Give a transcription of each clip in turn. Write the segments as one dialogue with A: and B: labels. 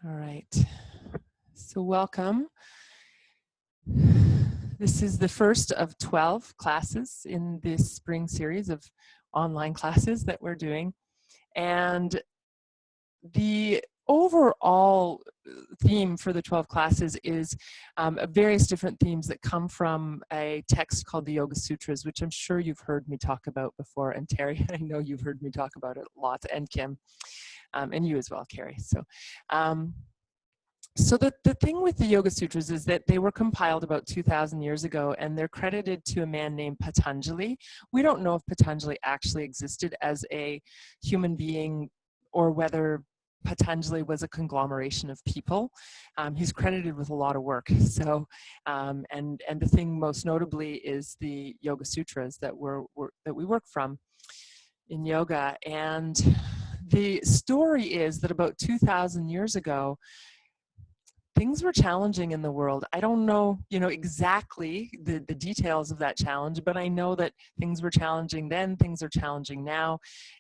A: All right, so welcome. This is the first of 12 classes in this spring series of online classes that we're doing. And the overall theme for the 12 classes is various different themes that come from a text called the Yoga Sutras, which I'm sure you've heard me talk about before. And Terry, I know you've heard me talk about it a lot, and Kim, and you as well, Carrie. So the thing with the Yoga Sutras is that they were compiled about 2,000 years ago, and they're credited to a man named Patanjali. We don't know if Patanjali actually existed as a human being or whether Patanjali was a conglomeration of people. He's credited with a lot of work. So, and the thing most notably is the Yoga Sutras that we work from in yoga. And the story is that about 2,000 years ago, things were challenging in the world. I don't know, exactly the details of that challenge, but I know that things were challenging then, things are challenging now.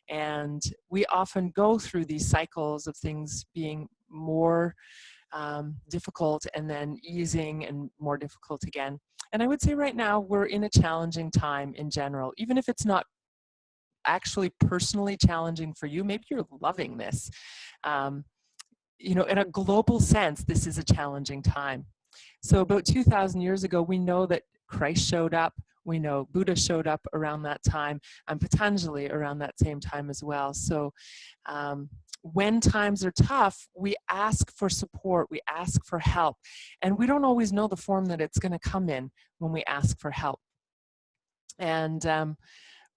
A: And we often go through these cycles of things being more difficult and then easing and more difficult again. And I would say right now we're in a challenging time in general, even if it's not actually personally challenging for you. Maybe you're loving this. In a global sense, this is a challenging time. So about 2,000 years ago, we know that Christ showed up. We know Buddha showed up around that time, and Patanjali around that same time as well. So when times are tough, we ask for support, we ask for help, and we don't always know the form that it's going to come in when we ask for help. And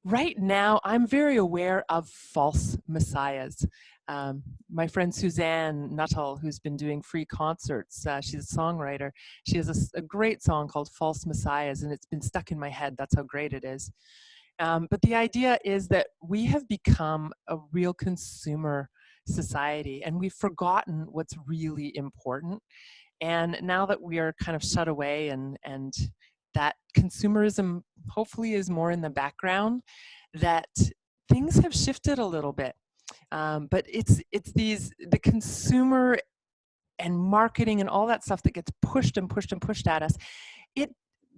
A: right now, I'm very aware of false messiahs. My friend Suzanne Nuttall, who's been doing free concerts, she's a songwriter. She has a great song called False Messiahs, and it's been stuck in my head. That's how great it is. But the idea is that we have become a real consumer society, and we've forgotten what's really important. And now that we are kind of shut away and that consumerism hopefully is more in the background, that things have shifted a little bit. But it's the consumer and marketing and all that stuff that gets pushed and pushed and pushed at us.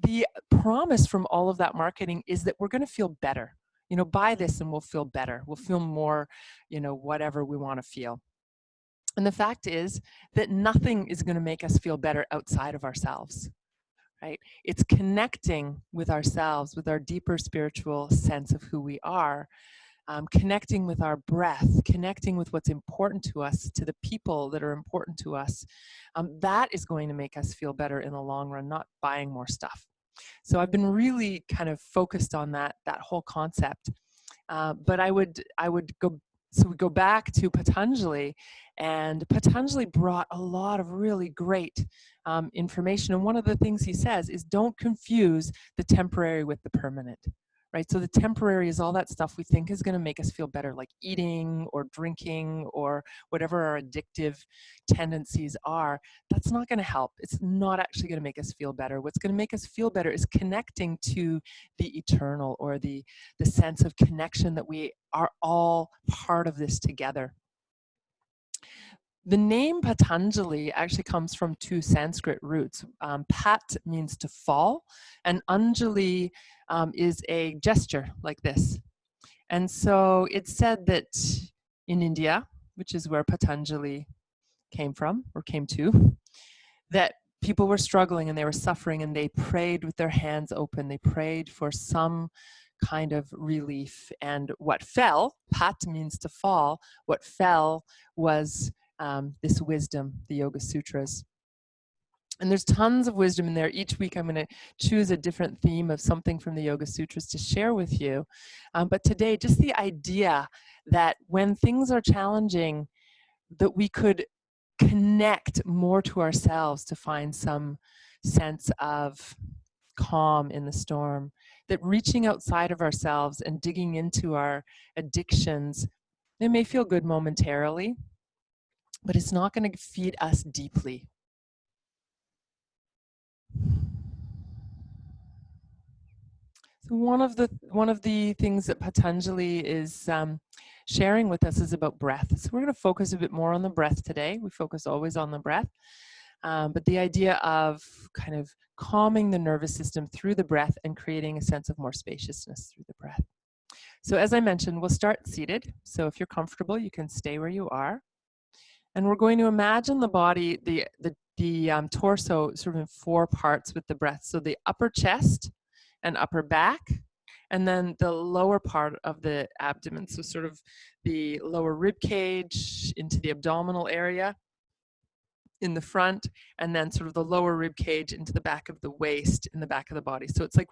A: The promise from all of that marketing is that we're going to feel better. Buy this and we'll feel better. We'll feel more, whatever we want to feel. And the fact is that nothing is going to make us feel better outside of ourselves. Right? It's connecting with ourselves, with our deeper spiritual sense of who we are, connecting with our breath, connecting with what's important to us, to the people that are important to us. That is going to make us feel better in the long run, not buying more stuff. So I've been really kind of focused on that whole concept. But I would go. So we go back to Patanjali, and Patanjali brought a lot of really great information. And one of the things he says is, don't confuse the temporary with the permanent, right? So the temporary is all that stuff we think is going to make us feel better, like eating or drinking or whatever our addictive tendencies are. That's not going to help. It's not actually going to make us feel better. What's going to make us feel better is connecting to the eternal, or the sense of connection that we are all part of this together. The name Patanjali actually comes from two Sanskrit roots. Pat means to fall, and Anjali is a gesture like this. And so it's said that in India, which is where Patanjali came from, or came to, that people were struggling and they were suffering, and they prayed with their hands open. They prayed for some kind of relief. And what fell, Pat means to fall, what fell was this wisdom, the Yoga Sutras. And there's tons of wisdom in there. Each week I'm going to choose a different theme of something from the Yoga Sutras to share with you. But today, just the idea that when things are challenging, that we could connect more to ourselves to find some sense of calm in the storm, that reaching outside of ourselves and digging into our addictions, it may feel good momentarily, but it's not going to feed us deeply. So one of the things that Patanjali is sharing with us is about breath. So we're going to focus a bit more on the breath today. We focus always on the breath. But the idea of kind of calming the nervous system through the breath and creating a sense of more spaciousness through the breath. So as I mentioned, we'll start seated. So if you're comfortable, you can stay where you are. And we're going to imagine the body, the torso sort of in 4 parts with the breath. So the upper chest and upper back, and then the lower part of the abdomen. So sort of the lower rib cage into the abdominal area in the front, and then sort of the lower rib cage into the back of the waist in the back of the body. So it's like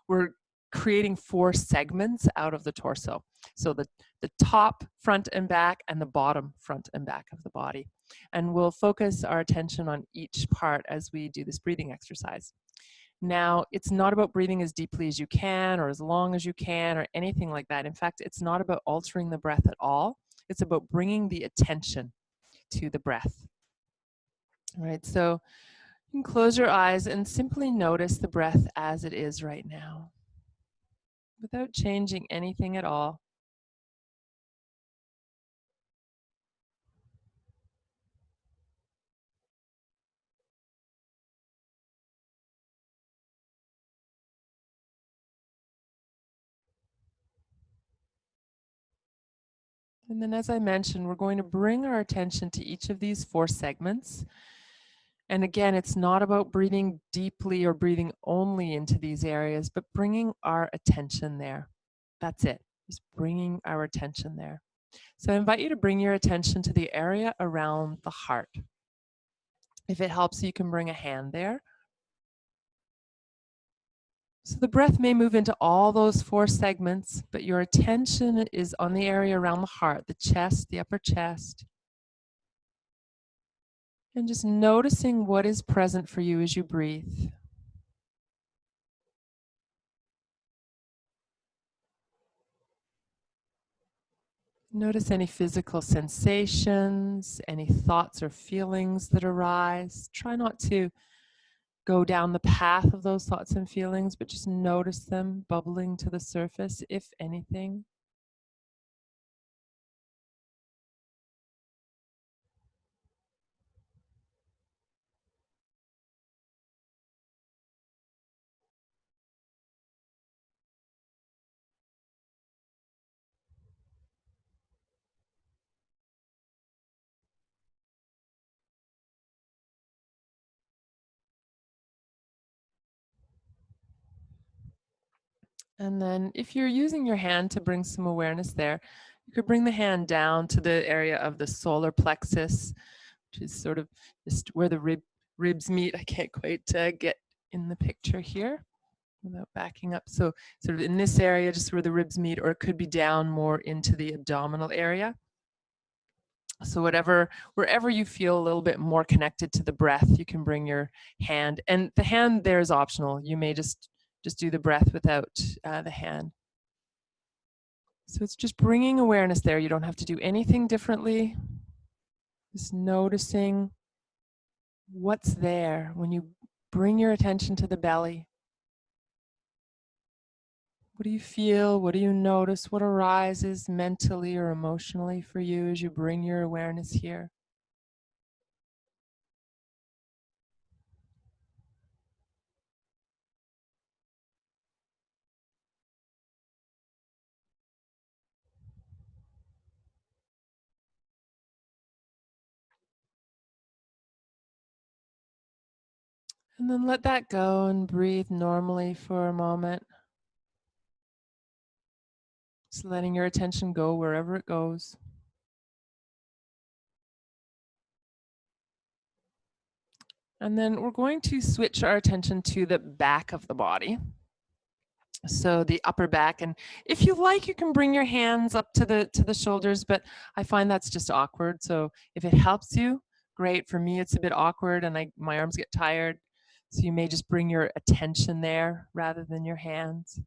A: we're creating 4 segments out of the torso. So the top, front and back, and the bottom, front and back of the body. And we'll focus our attention on each part as we do this breathing exercise. Now, it's not about breathing as deeply as you can or as long as you can or anything like that. In fact, it's not about altering the breath at all. It's about bringing the attention to the breath. All right, so you can close your eyes and simply notice the breath as it is right now, without changing anything at all. And then, as I mentioned, we're going to bring our attention to each of these 4 segments. And again, it's not about breathing deeply or breathing only into these areas, but bringing our attention there. That's it, just bringing our attention there. So I invite you to bring your attention to the area around the heart. If it helps, you can bring a hand there. So the breath may move into all those 4 segments, but your attention is on the area around the heart, the chest, the upper chest. And just noticing what is present for you as you breathe. Notice any physical sensations, any thoughts or feelings that arise. Try not to go down the path of those thoughts and feelings, but just notice them bubbling to the surface, if anything. And then if you're using your hand to bring some awareness there, you could bring the hand down to the area of the solar plexus, which is sort of just where the ribs meet. I can't quite get in the picture here without backing up. So sort of in this area, just where the ribs meet, or it could be down more into the abdominal area. So wherever you feel a little bit more connected to the breath, you can bring your hand. And the hand there is optional. You may just do the breath without the hand. So it's just bringing awareness there. You don't have to do anything differently. Just noticing what's there when you bring your attention to the belly. What do you feel? What do you notice? What arises mentally or emotionally for you as you bring your awareness here? And then let that go and breathe normally for a moment. Just letting your attention go wherever it goes. And then we're going to switch our attention to the back of the body. So the upper back, and if you like, you can bring your hands up to the shoulders, but I find that's just awkward. So if it helps you, great. For me, it's a bit awkward and my arms get tired. So you may just bring your attention there rather than your hands.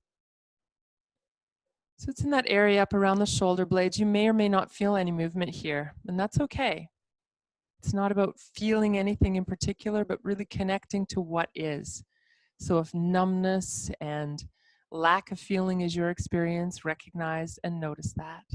A: So it's in that area up around the shoulder blades. You may or may not feel any movement here, and that's okay. It's not about feeling anything in particular, but really connecting to what is. So if numbness and lack of feeling is your experience, recognize and notice that.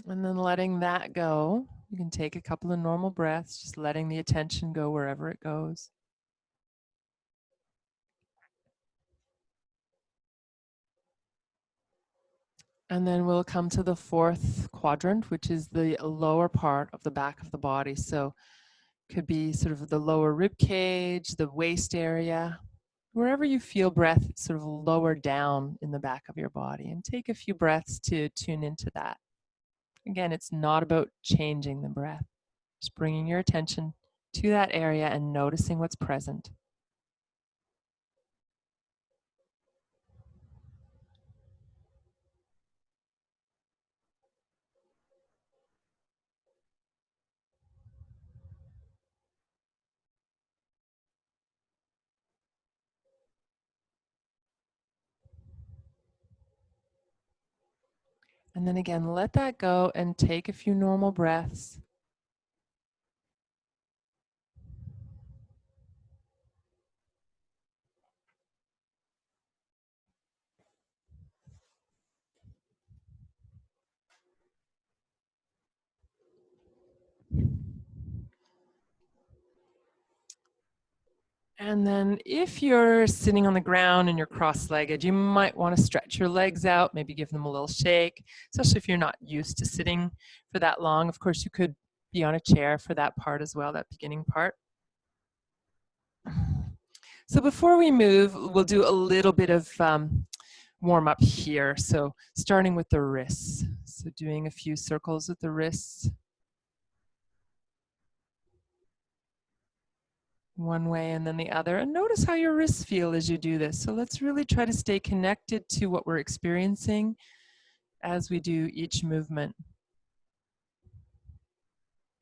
A: And then letting that go. You can take a couple of normal breaths, just letting the attention go wherever it goes. And then we'll come to the fourth quadrant, which is the lower part of the back of the body. So could be sort of the lower rib cage, the waist area, wherever you feel breath sort of lower down in the back of your body. And take a few breaths to tune into that. Again, it's not about changing the breath, just bringing your attention to that area and noticing what's present. And then again, let that go and take a few normal breaths. And then if you're sitting on the ground and you're cross-legged, you might want to stretch your legs out, maybe give them a little shake, especially if you're not used to sitting for that long. Of course, you could be on a chair for that part as well, that beginning part. So before we move, we'll do a little bit of warm up here. So starting with the wrists. So doing a few circles with the wrists. One way and then the other. And notice how your wrists feel as you do this. So let's really try to stay connected to what we're experiencing as we do each movement.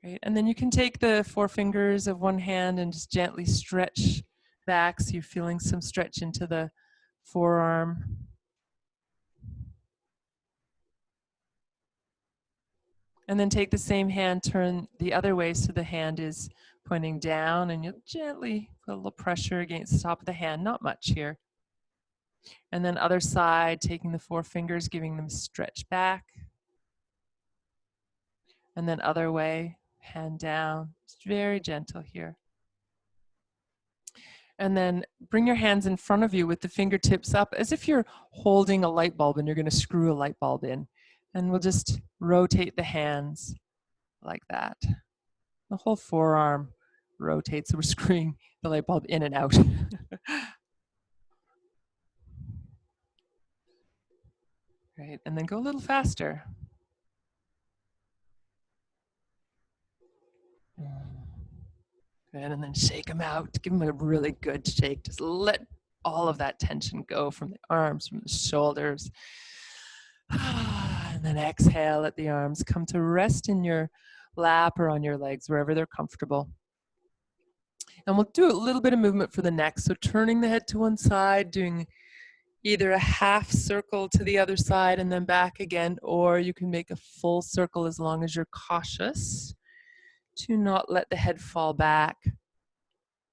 A: Right? And then you can take the four fingers of one hand and just gently stretch back so you're feeling some stretch into the forearm. And then take the same hand, turn the other way so the hand is pointing down, and you'll gently put a little pressure against the top of the hand, not much here. And then other side, taking the four fingers, giving them a stretch back. And then other way, hand down, just very gentle here. And then bring your hands in front of you with the fingertips up as if you're holding a light bulb and you're going to screw a light bulb in. And we'll just rotate the hands like that. The whole forearm rotates, so we're screwing the light bulb in and out. Right, and then go a little faster. Good, and then shake them out. Give them a really good shake. Just let all of that tension go from the arms, from the shoulders. And then exhale, let the arms come to rest in your lap or on your legs, wherever they're comfortable. And we'll do a little bit of movement for the neck. So turning the head to one side, doing either a half circle to the other side and then back again, or you can make a full circle as long as you're cautious to not let the head fall back.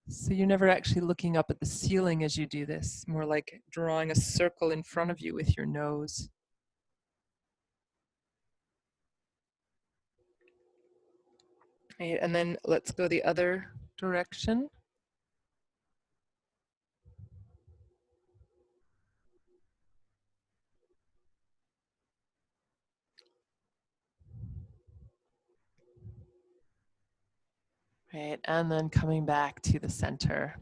A: So you're never actually looking up at the ceiling as you do this, more like drawing a circle in front of you with your nose. Right, and then let's go the other direction. Right, and then coming back to the center.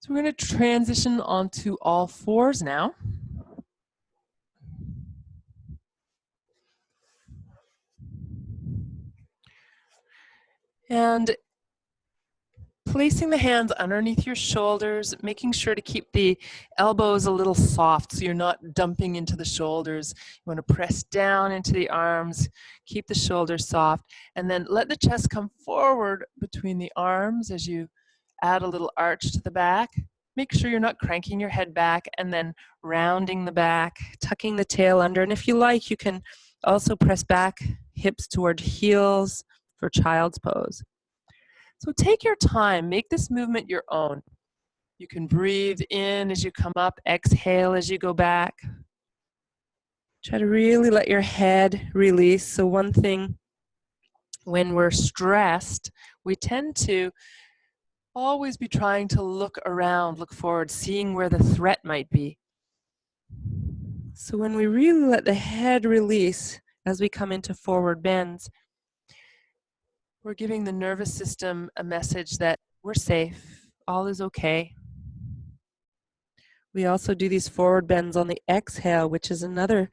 A: So we're going to transition onto all fours now. And placing the hands underneath your shoulders, making sure to keep the elbows a little soft so you're not dumping into the shoulders. You want to press down into the arms, keep the shoulders soft, and then let the chest come forward between the arms as you add a little arch to the back. Make sure you're not cranking your head back, and then rounding the back, tucking the tail under. And if you like, you can also press back, hips toward heels for child's pose. So take your time, make this movement your own. You can breathe in as you come up, exhale as you go back. Try to really let your head release. So one thing, when we're stressed, we tend to always be trying to look around, look forward, seeing where the threat might be. So when we really let the head release as we come into forward bends, we're giving the nervous system a message that we're safe, all is okay. We also do these forward bends on the exhale, which is another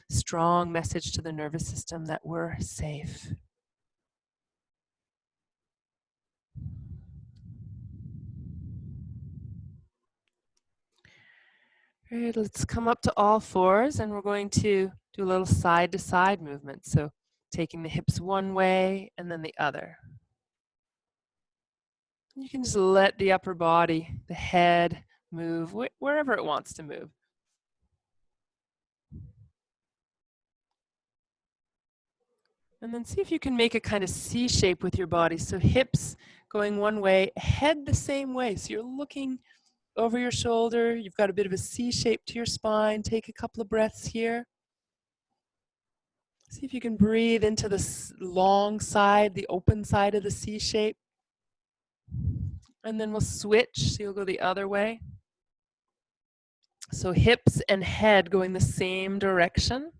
A: strong message to the nervous system that we're safe. All right, let's come up to all fours, and we're going to do a little side-to-side movement. So taking the hips one way and then the other. You can just let the upper body, the head, move wherever it wants to move. And then see if you can make a kind of C shape with your body. So hips going one way, head the same way. So you're looking over your shoulder. You've got a bit of a C shape to your spine. Take a couple of breaths here. See if you can breathe into the long side, the open side of the C shape. And then we'll switch, so you'll go the other way. So hips and head going the same direction.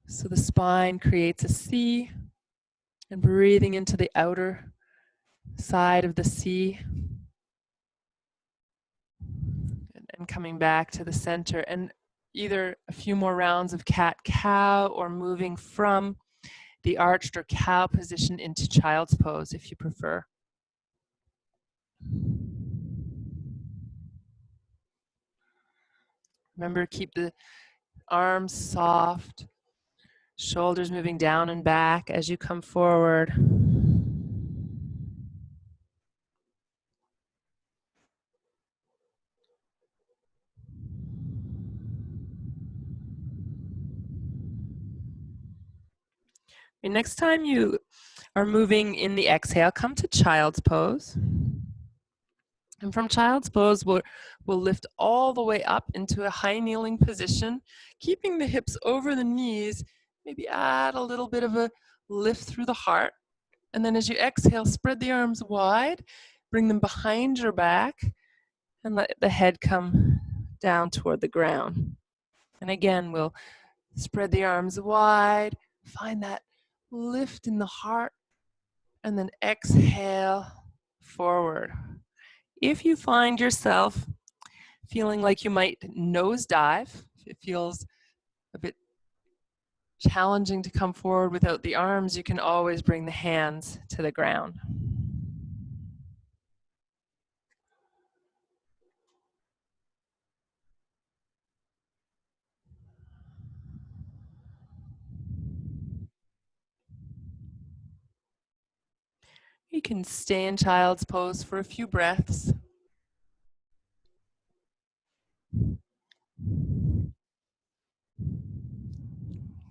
A: So the spine creates a C, and breathing into the outer side of the C. And coming back to the center, and either a few more rounds of cat-cow or moving from the arched or cow position into child's pose if you prefer. Remember, keep the arms soft, shoulders moving down and back as you come forward. And next time you are moving in the exhale, come to child's pose. And from child's pose, we'll lift all the way up into a high kneeling position, keeping the hips over the knees, maybe add a little bit of a lift through the heart. And then as you exhale, spread the arms wide, bring them behind your back, and let the head come down toward the ground. And again, we'll spread the arms wide, find that lift in the heart, and then exhale forward. If you find yourself feeling like you might nosedive, if it feels a bit challenging to come forward without the arms, you can always bring the hands to the ground. You can stay in child's pose for a few breaths.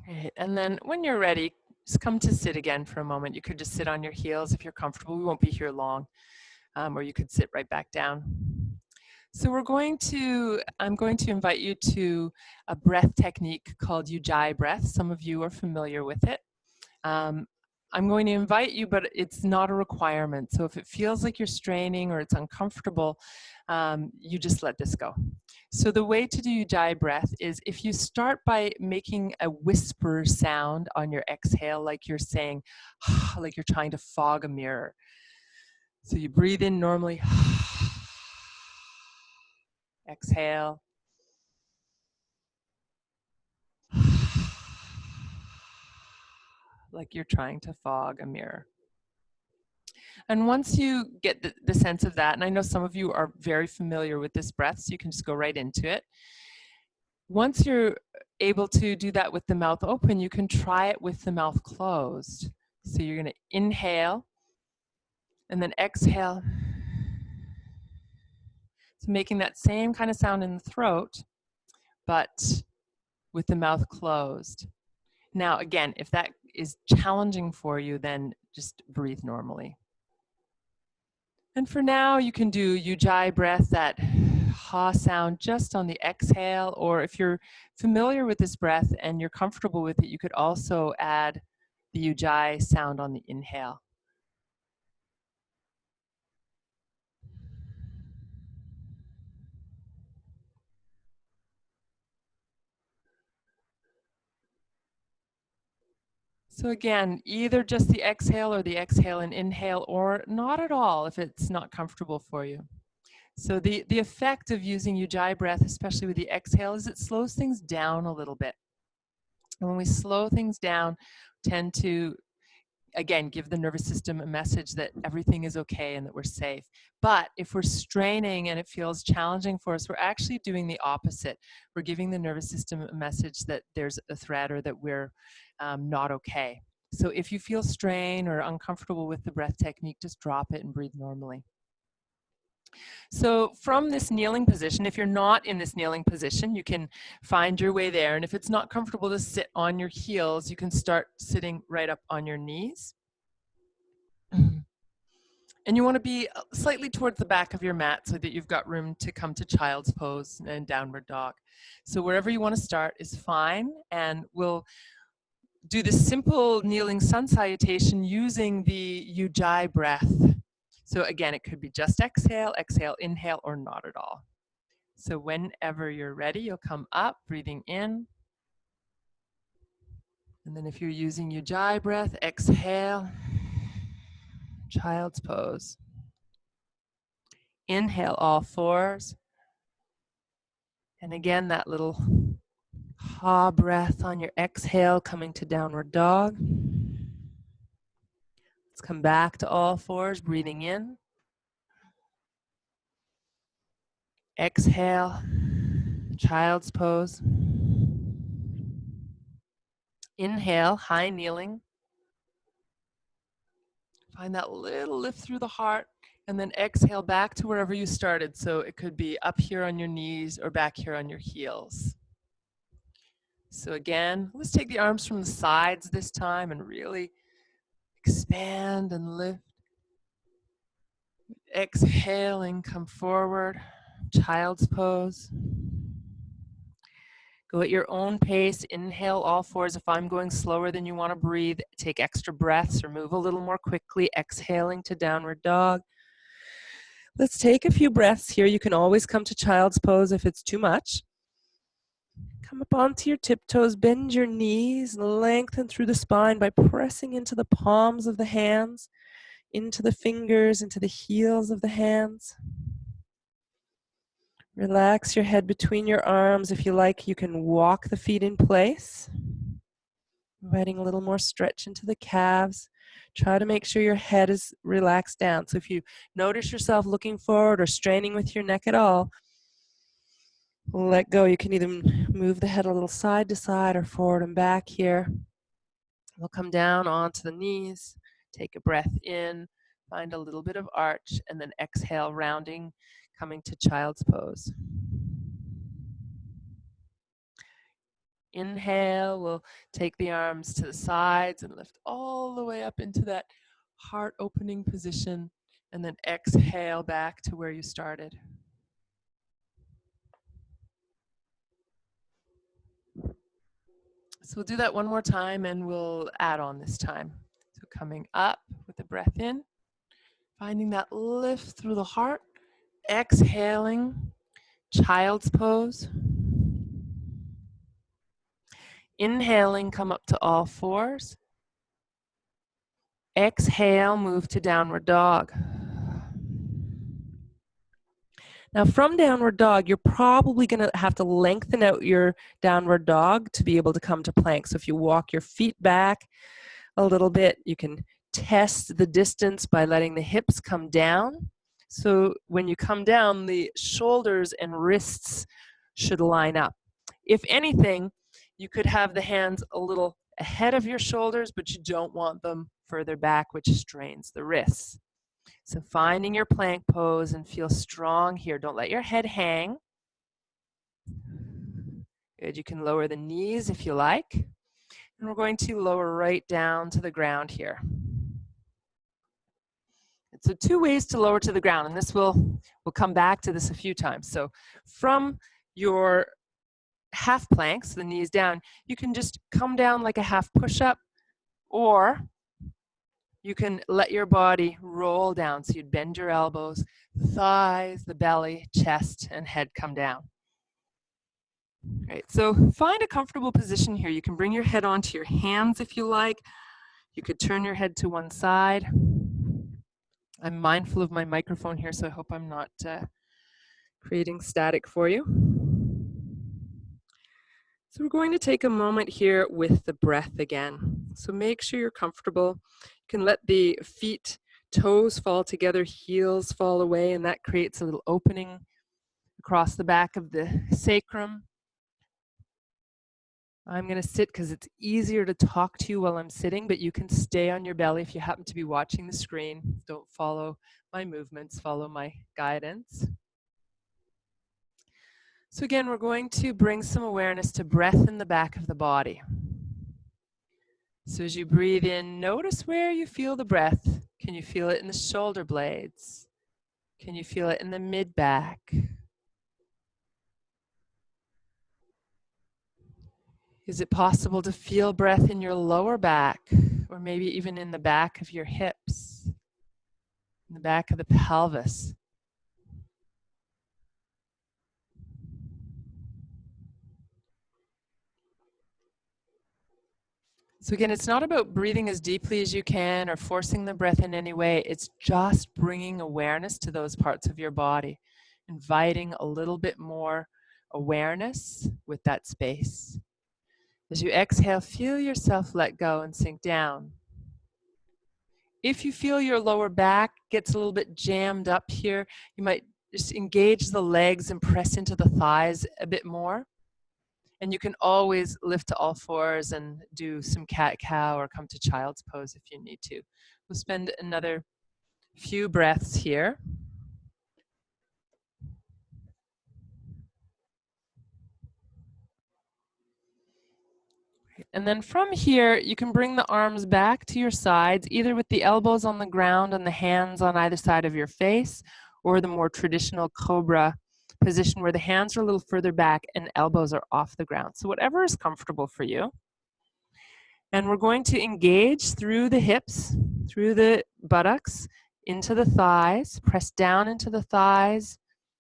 A: Right. And then when you're ready, just come to sit again for a moment. You could just sit on your heels if you're comfortable. We won't be here long, or you could sit right back down. So I'm going to invite you to a breath technique called Ujjayi breath. Some of you are familiar with it. I'm going to invite you, but it's not a requirement. So if it feels like you're straining or it's uncomfortable, you just let this go. So the way to do Ujjayi breath is if you start by making a whisper sound on your exhale, like you're saying, like you're trying to fog a mirror. So you breathe in normally, exhale, like you're trying to fog a mirror. And once you get the sense of that, and I know some of you are very familiar with this breath, so you can just go right into it. Once you're able to do that with the mouth open, you can try it with the mouth closed. So you're going to inhale and then exhale. So making that same kind of sound in the throat, but with the mouth closed. Now, again, if that is challenging for you, then just breathe normally. And for now, you can do Ujjayi breath, that ha sound just on the exhale, or if you're familiar with this breath and you're comfortable with it, you could also add the ujjayi sound on the inhale. So again, either just the exhale or the exhale and inhale, or not at all if it's not comfortable for you. So the effect of using ujjayi breath, especially with the exhale, is it slows things down a little bit. And when we slow things down, tend to, again, give the nervous system a message that everything is okay and that we're safe. But if we're straining and it feels challenging for us, we're actually doing the opposite. We're giving the nervous system a message that there's a threat or that we're not okay. So if you feel strain or uncomfortable with the breath technique, just drop it and breathe normally. So from this kneeling position, if you're not in this kneeling position, you can find your way there. And if it's not comfortable to sit on your heels, you can start sitting right up on your knees. And you want to be slightly towards the back of your mat so that you've got room to come to child's pose and downward dog. So wherever you want to start is fine. And we'll do this simple kneeling sun salutation using the ujjayi breath. So again, it could be just exhale, exhale, inhale, or not at all. So whenever you're ready, you'll come up, breathing in. And then if you're using ujjayi breath, exhale, child's pose. Inhale, all fours. And again, that little ha breath on your exhale, coming to downward dog. Let's come back to all fours, breathing in. Exhale, child's pose. Inhale, high kneeling. Find that little lift through the heart, and then exhale back to wherever you started. So it could be up here on your knees or back here on your heels. So again, let's take the arms from the sides this time and really expand and lift. Exhaling, come forward, child's pose. Go at your own pace, inhale all fours. If I'm going slower than you want to breathe, take extra breaths or move a little more quickly, exhaling to downward dog. Let's take a few breaths here. You can always come to child's pose if it's too much. Come up onto your tiptoes, bend your knees, lengthen through the spine by pressing into the palms of the hands, into the fingers, into the heels of the hands. Relax your head between your arms. If you like, you can walk the feet in place, inviting a little more stretch into the calves. Try to make sure your head is relaxed down. So if you notice yourself looking forward or straining with your neck at all, let go. You can either move the head a little side to side or forward and back here. We'll come down onto the knees, take a breath in, find a little bit of arch, and then exhale, rounding, coming to child's pose. Inhale, we'll take the arms to the sides and lift all the way up into that heart opening position, and then exhale back to where you started. So we'll do that one more time and we'll add on this time. So coming up with the breath in, finding that lift through the heart, exhaling, child's pose. Inhaling, come up to all fours. Exhale, move to downward dog. Now from downward dog, you're probably going to have to lengthen out your downward dog to be able to come to plank. So if you walk your feet back a little bit, you can test the distance by letting the hips come down. So when you come down, the shoulders and wrists should line up. If anything, you could have the hands a little ahead of your shoulders, but you don't want them further back, which strains the wrists. So finding your plank pose and feel strong here. Don't let your head hang. Good, you can lower the knees if you like. And we're going to lower right down to the ground here. So 2 ways to lower to the ground, and this we'll come back to this a few times. So from your half plank, so the knees down, you can just come down like a half push-up, or you can let your body roll down. So you'd bend your elbows, thighs, the belly, chest, and head come down. Great, so find a comfortable position here. You can bring your head onto your hands if you like. You could turn your head to one side. I'm mindful of my microphone here, so I hope I'm not creating static for you. So we're going to take a moment here with the breath again. So make sure you're comfortable. You can let the feet, toes fall together, heels fall away, and that creates a little opening across the back of the sacrum. I'm going to sit because it's easier to talk to you while I'm sitting, but you can stay on your belly if you happen to be watching the screen. Don't follow my movements, follow my guidance. So again, we're going to bring some awareness to breath in the back of the body. So as you breathe in, notice where you feel the breath. Can you feel it in the shoulder blades? Can you feel it in the mid-back? Is it possible to feel breath in your lower back, or maybe even in the back of your hips, in the back of the pelvis? So again, it's not about breathing as deeply as you can or forcing the breath in any way. It's just bringing awareness to those parts of your body, inviting a little bit more awareness with that space. As you exhale, feel yourself let go and sink down. If you feel your lower back gets a little bit jammed up here, you might just engage the legs and press into the thighs a bit more. And you can always lift to all fours and do some cat-cow or come to child's pose if you need to. We'll spend another few breaths here. And then from here, you can bring the arms back to your sides, either with the elbows on the ground and the hands on either side of your face, or the more traditional cobra position where the hands are a little further back and elbows are off the ground. So whatever is comfortable for you. And we're going to engage through the hips, through the buttocks, into the thighs, press down into the thighs.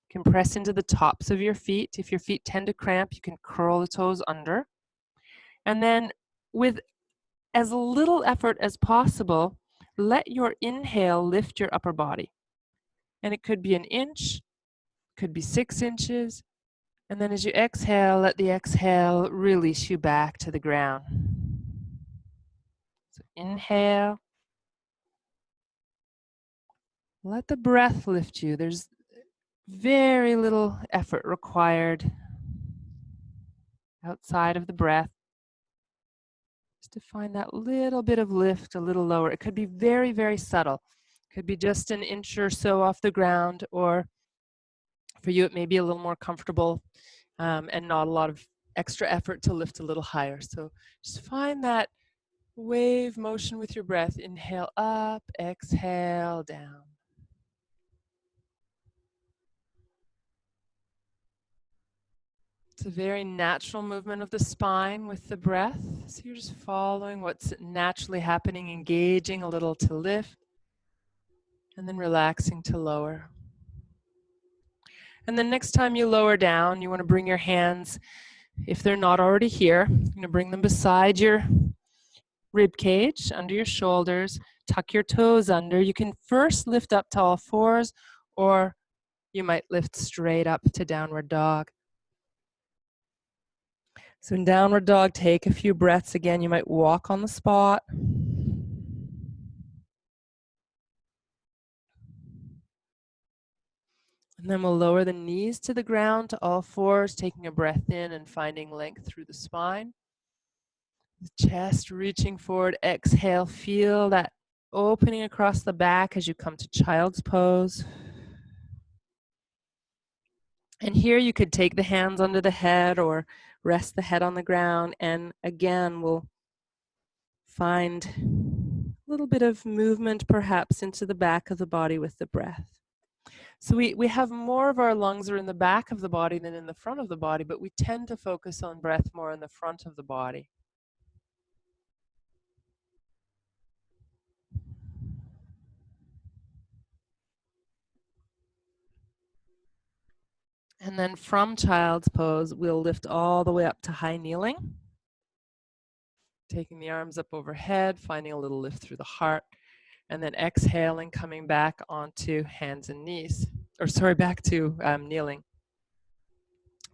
A: You can press into the tops of your feet. If your feet tend to cramp, you can curl the toes under. And then with as little effort as possible, let your inhale lift your upper body. And it could be an inch, could be 6 inches. And then as you exhale, let the exhale release you back to the ground. So inhale. Let the breath lift you. There's very little effort required outside of the breath. Just to find that little bit of lift, a little lower. It could be very, very subtle. It could be just an inch or so off the ground, or for you it may be a little more comfortable and not a lot of extra effort to lift a little higher. So just find that wave motion with your breath. Inhale up, exhale down. It's a very natural movement of the spine with the breath. So you're just following what's naturally happening, engaging a little to lift, and then relaxing to lower. And then next time you lower down, you want to bring your hands, if they're not already here, you're going to bring them beside your rib cage, under your shoulders, tuck your toes under. You can first lift up to all fours, or you might lift straight up to downward dog. So in downward dog, take a few breaths again. You might walk on the spot. And then we'll lower the knees to the ground to all fours, taking a breath in and finding length through the spine. The chest reaching forward, exhale, feel that opening across the back as you come to child's pose. And here you could take the hands under the head or rest the head on the ground. And again, we'll find little bit of movement perhaps into the back of the body with the breath. So we have more of our lungs are in the back of the body than in the front of the body, but we tend to focus on breath more in the front of the body. And then from child's pose, we'll lift all the way up to high kneeling. Taking the arms up overhead, finding a little lift through the heart, and then exhaling, coming back onto hands and knees. Or sorry, back to kneeling.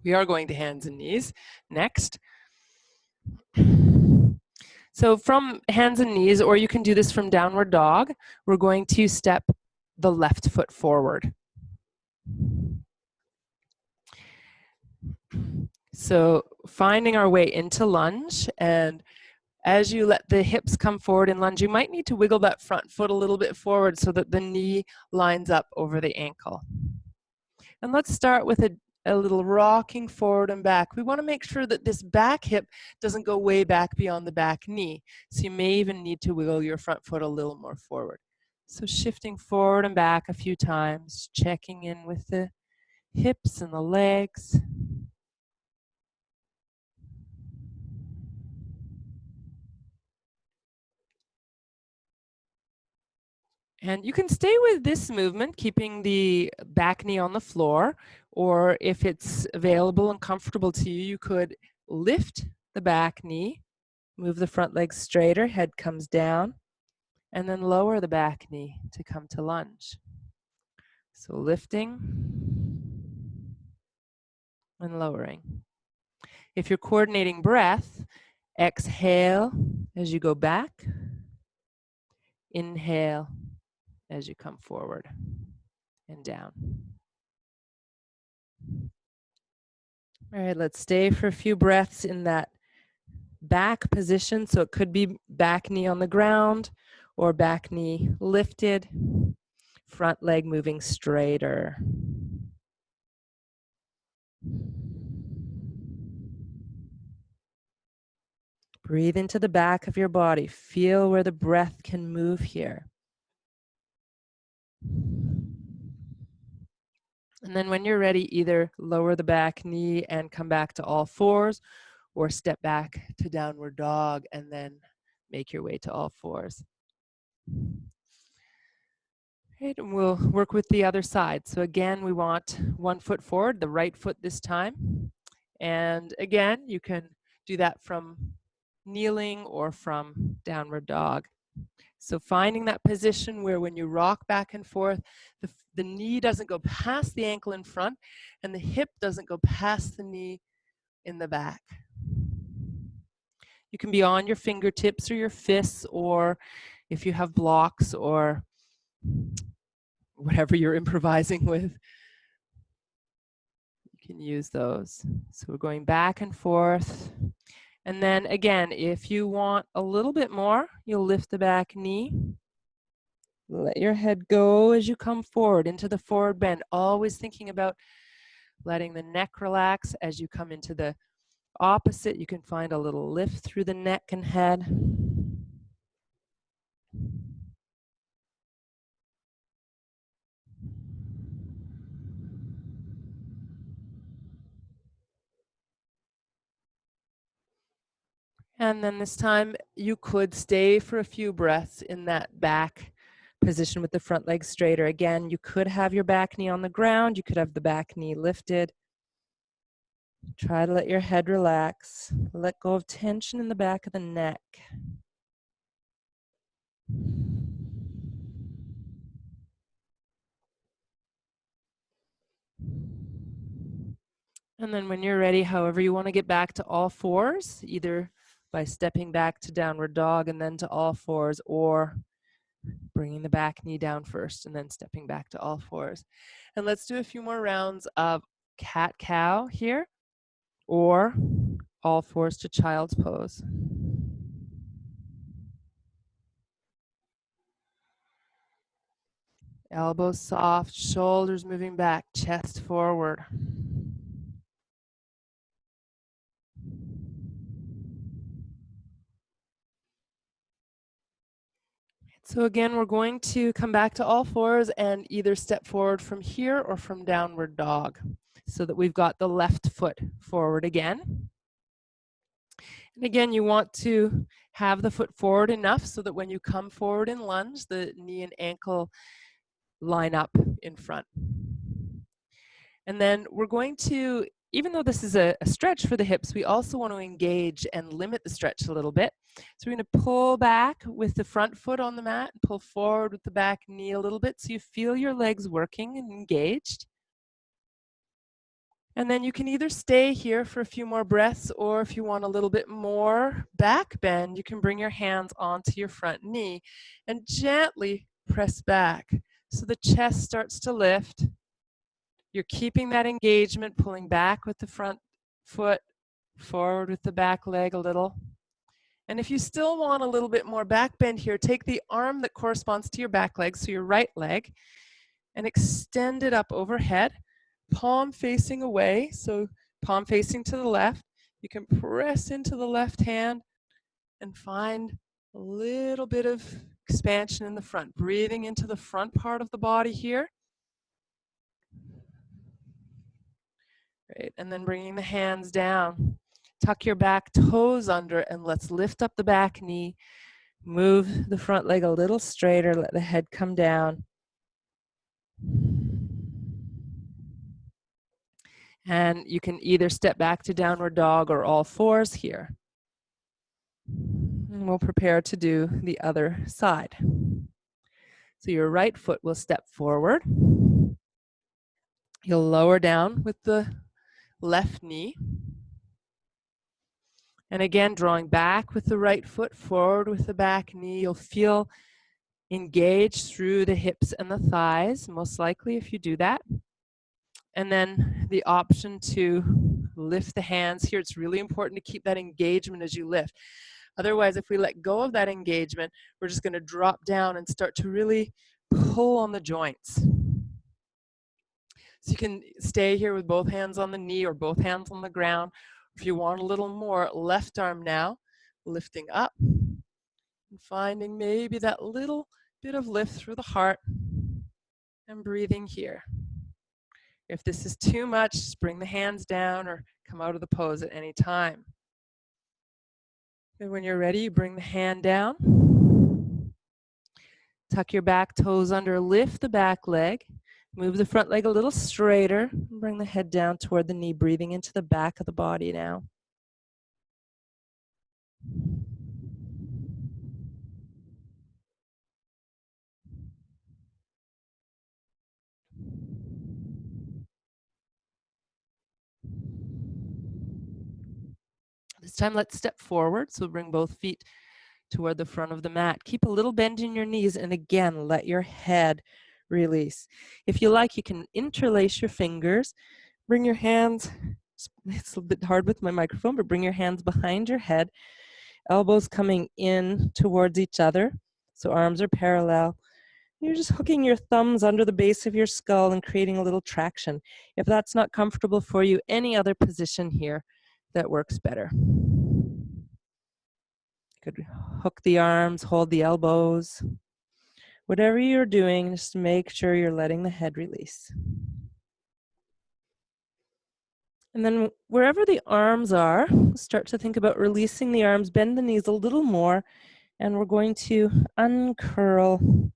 A: We are going to hands and knees next. So from hands and knees, or you can do this from downward dog, we're going to step the left foot forward. So finding our way into lunge, and as you let the hips come forward in lunge, you might need to wiggle that front foot a little bit forward so that the knee lines up over the ankle. And let's start with a little rocking forward and back. We want to make sure that this back hip doesn't go way back beyond the back knee. So you may even need to wiggle your front foot a little more forward. So shifting forward and back a few times, checking in with the hips and the legs. And you can stay with this movement, keeping the back knee on the floor, or if it's available and comfortable to you, you could lift the back knee, move the front leg straighter, head comes down, and then lower the back knee to come to lunge. So lifting and lowering. If you're coordinating breath, exhale as you go back, inhale as you come forward and down. All right, let's stay for a few breaths in that back position. So it could be back knee on the ground or back knee lifted, front leg moving straighter. Breathe into the back of your body. Feel where the breath can move here. And then when you're ready, either lower the back knee and come back to all fours, or step back to downward dog and then make your way to all fours. Right, and we'll work with the other side. So again, we want one foot forward, the right foot this time. And again, you can do that from kneeling or from downward dog. So finding that position where when you rock back and forth, the knee doesn't go past the ankle in front and the hip doesn't go past the knee in the back. You can be on your fingertips or your fists, or if you have blocks or whatever you're improvising with, you can use those. So we're going back and forth. And then again, if you want a little bit more, you'll lift the back knee. Let your head go as you come forward into the forward bend, always thinking about letting the neck relax as you come into the opposite. You can find a little lift through the neck and head. And then this time you could stay for a few breaths in that back position with the front leg straighter. Again, you could have your back knee on the ground. You could have the back knee lifted. Try to let your head relax. Let go of tension in the back of the neck. And then when you're ready, however you want to get back to all fours, either by stepping back to downward dog and then to all fours, or bringing the back knee down first and then stepping back to all fours. And let's do a few more rounds of cat-cow here, or all fours to child's pose. Elbows soft, shoulders moving back, chest forward. So again, we're going to come back to all fours and either step forward from here or from downward dog so that we've got the left foot forward again. And again, you want to have the foot forward enough so that when you come forward in lunge, the knee and ankle line up in front. And then we're going to, even though this is a stretch for the hips, we also want to engage and limit the stretch a little bit. So we're going to pull back with the front foot on the mat, and pull forward with the back knee a little bit so you feel your legs working and engaged. And then you can either stay here for a few more breaths, or if you want a little bit more back bend, you can bring your hands onto your front knee and gently press back so the chest starts to lift. You're keeping that engagement, pulling back with the front foot, forward with the back leg a little. And if you still want a little bit more back bend here, take the arm that corresponds to your back leg, so your right leg, and extend it up overhead, palm facing away, so palm facing to the left. You can press into the left hand and find a little bit of expansion in the front, breathing into the front part of the body here. Great, and then bringing the hands down. Tuck your back toes under and let's lift up the back knee. Move the front leg a little straighter, let the head come down. And you can either step back to downward dog or all fours here. And we'll prepare to do the other side. So your right foot will step forward. You'll lower down with the left knee. And again, drawing back with the right foot, forward with the back knee. You'll feel engaged through the hips and the thighs, most likely if you do that. And then the option to lift the hands here. It's really important to keep that engagement as you lift. Otherwise, if we let go of that engagement, we're just going to drop down and start to really pull on the joints. So you can stay here with both hands on the knee or both hands on the ground. If you want a little more, left arm now, lifting up and finding maybe that little bit of lift through the heart and breathing here. If this is too much, just bring the hands down or come out of the pose at any time. And when you're ready, you bring the hand down. Tuck your back toes under, lift the back leg. Move the front leg a little straighter. Bring the head down toward the knee, breathing into the back of the body now. This time, let's step forward. So bring both feet toward the front of the mat. Keep a little bend in your knees, and again, let your head release. If you like, you can interlace your fingers. Bring your hands, it's a bit hard with my microphone, but bring your hands behind your head, elbows coming in towards each other, so arms are parallel. You're just hooking your thumbs under the base of your skull and creating a little traction. If that's not comfortable for you, any other position here that works better. You could hook the arms, hold the elbows. Whatever you're doing, just make sure you're letting the head release. And then wherever the arms are, start to think about releasing the arms, bend the knees a little more, and we're going to uncurl,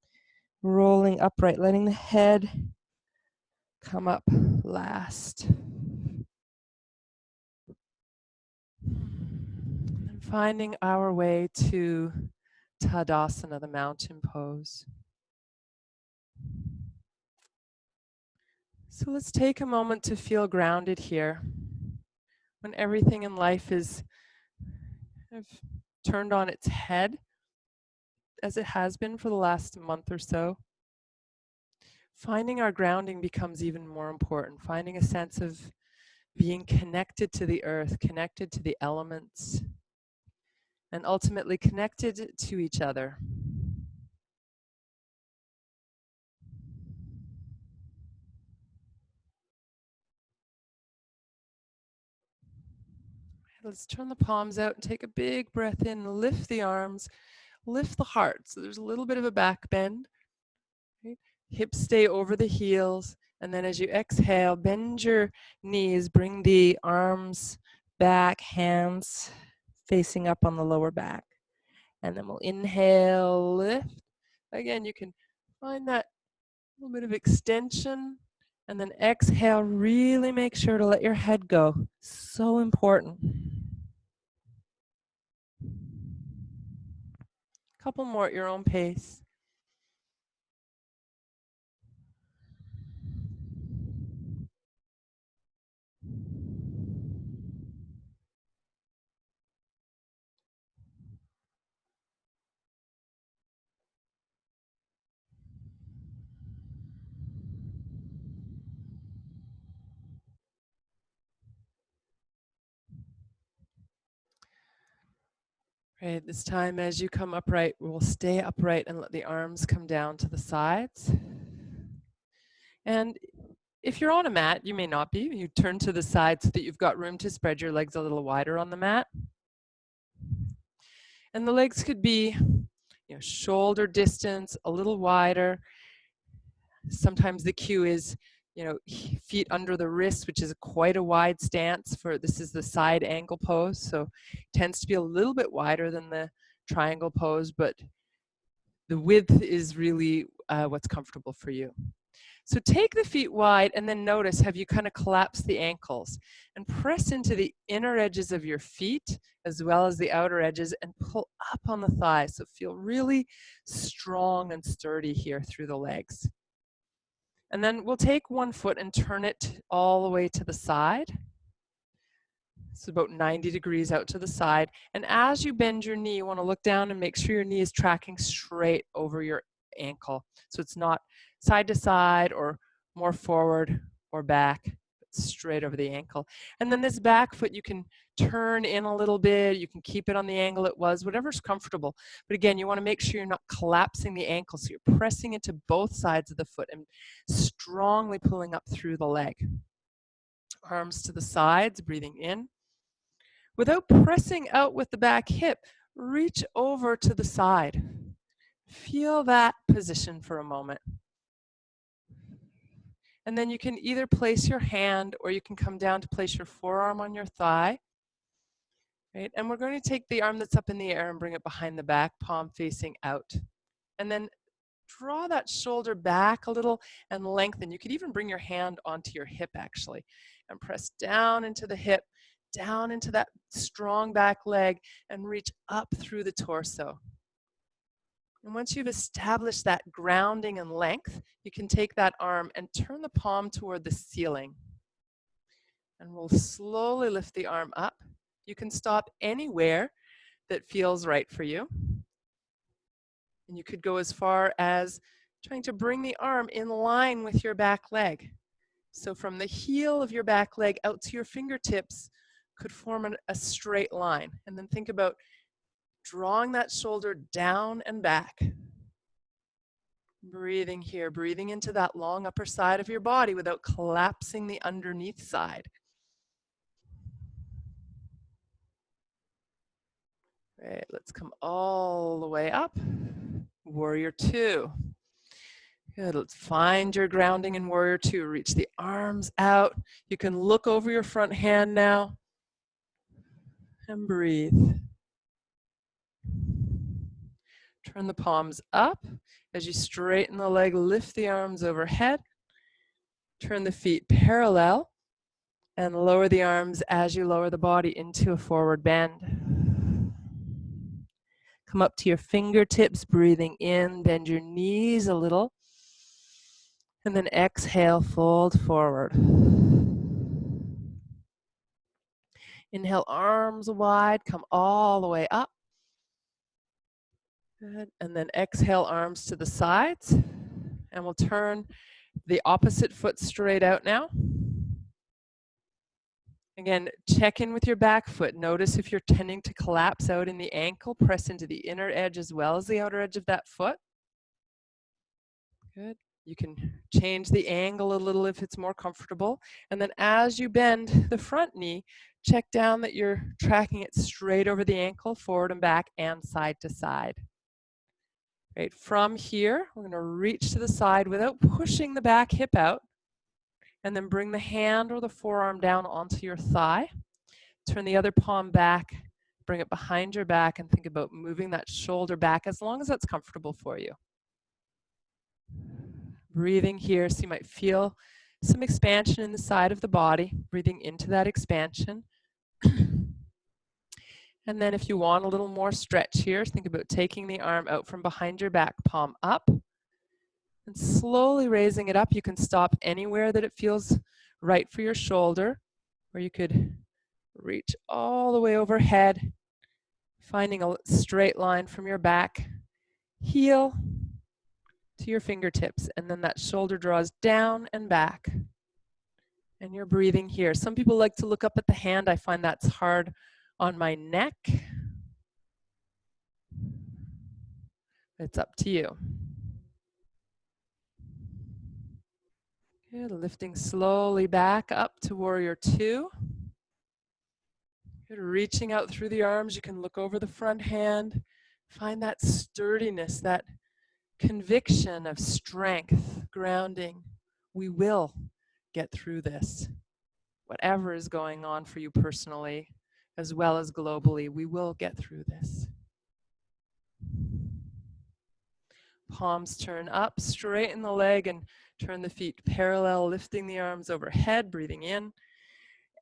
A: rolling upright, letting the head come up last. And finding our way to Tadasana, the mountain pose. So let's take a moment to feel grounded here. When everything in life is kind of turned on its head, as it has been for the last month or so, finding our grounding becomes even more important. Finding a sense of being connected to the earth, connected to the elements, and ultimately connected to each other. Let's turn the palms out and take a big breath in, lift the arms, lift the heart. So there's a little bit of a back bend. Right? Hips stay over the heels. And then as you exhale, bend your knees, bring the arms back, hands facing up on the lower back. And then we'll inhale, lift. Again, you can find that little bit of extension. And then exhale, really make sure to let your head go. So important. Couple more at your own pace. Right, this time as you come upright, we'll stay upright and let the arms come down to the sides. And if you're on a mat, you may not be. You turn to the side so that you've got room to spread your legs a little wider on the mat. And the legs could be, shoulder distance, a little wider. Sometimes the cue is, feet under the wrist, which is quite a wide stance for, this is the side angle pose. So it tends to be a little bit wider than the triangle pose, but the width is really what's comfortable for you. So take the feet wide and then notice, have you kind of collapsed the ankles and press into the inner edges of your feet as well as the outer edges and pull up on the thighs. So feel really strong and sturdy here through the legs. And then we'll take one foot and turn it all the way to the side. It's about 90 degrees out to the side. And as you bend your knee, you want to look down and make sure your knee is tracking straight over your ankle. So it's not side to side or more forward or back, but straight over the ankle. And then this back foot, you can turn in a little bit. You can keep it on the angle it was, whatever's comfortable. But again, you want to make sure you're not collapsing the ankle. So you're pressing into both sides of the foot and strongly pulling up through the leg. Arms to the sides, breathing in. Without pressing out with the back hip, reach over to the side. Feel that position for a moment. And then you can either place your hand or you can come down to place your forearm on your thigh. Right? And we're going to take the arm that's up in the air and bring it behind the back, palm facing out. And then draw that shoulder back a little and lengthen. You could even bring your hand onto your hip actually and press down into the hip, down into that strong back leg and reach up through the torso. And once you've established that grounding and length, you can take that arm and turn the palm toward the ceiling. And we'll slowly lift the arm up. You can stop anywhere that feels right for you. And you could go as far as trying to bring the arm in line with your back leg. So from the heel of your back leg out to your fingertips could form a straight line. And then think about drawing that shoulder down and back. Breathing here, breathing into that long upper side of your body without collapsing the underneath side. Right, let's come all the way up. Warrior two. Good, let's find your grounding in Warrior two. Reach the arms out. You can look over your front hand now and breathe. Turn the palms up. As you straighten the leg, lift the arms overhead. Turn the feet parallel and lower the arms as you lower the body into a forward bend. Come up to your fingertips, breathing in, bend your knees a little. And then exhale, fold forward. Inhale, arms wide, come all the way up. Good. And then exhale, arms to the sides. And we'll turn the opposite foot straight out now. Again, check in with your back foot. Notice if you're tending to collapse out in the ankle, press into the inner edge as well as the outer edge of that foot. Good. You can change the angle a little if it's more comfortable. And then as you bend the front knee, check down that you're tracking it straight over the ankle, forward and back and side to side. Right, from here, we're going to reach to the side without pushing the back hip out, and then bring the hand or the forearm down onto your thigh. Turn the other palm back, bring it behind your back, and think about moving that shoulder back as long as that's comfortable for you. Breathing here, so you might feel some expansion in the side of the body, breathing into that expansion. And then if you want a little more stretch here, think about taking the arm out from behind your back, palm up, and slowly raising it up. You can stop anywhere that it feels right for your shoulder, or you could reach all the way overhead, finding a straight line from your back heel to your fingertips, and then that shoulder draws down and back. And you're breathing here. Some people like to look up at the hand. I find that's hard on my neck. It's up to you. Good, lifting slowly back up to warrior two. Good, reaching out through the arms. You can look over the front hand. Find that sturdiness, that conviction of strength, grounding. We will get through this. Whatever is going on for you personally, as well as globally, we will get through this. Palms turn up, straighten the leg and turn the feet parallel, lifting the arms overhead, breathing in.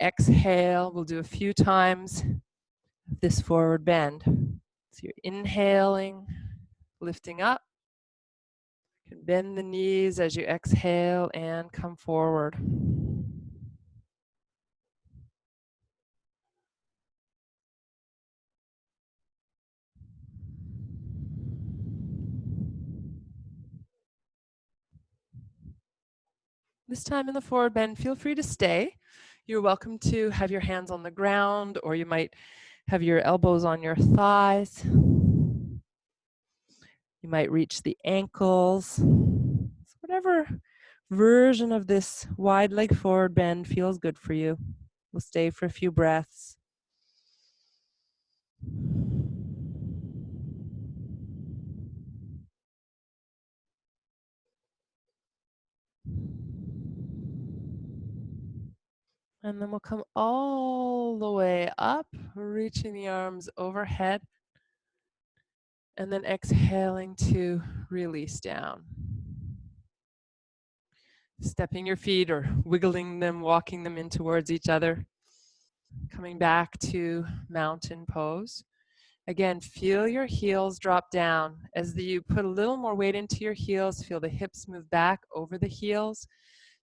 A: Exhale, we'll do a few times this forward bend. So you're inhaling, lifting up. You can bend the knees as you exhale and come forward. This time in the forward bend, feel free to stay. You're welcome to have your hands on the ground, or you might have your elbows on your thighs. You might reach the ankles. So whatever version of this wide leg forward bend feels good for you. We'll stay for a few breaths. And then we'll come all the way up, reaching the arms overhead. And then exhaling to release down. Stepping your feet or wiggling them, walking them in towards each other. Coming back to mountain pose. Again, feel your heels drop down. As you put a little more weight into your heels, feel the hips move back over the heels,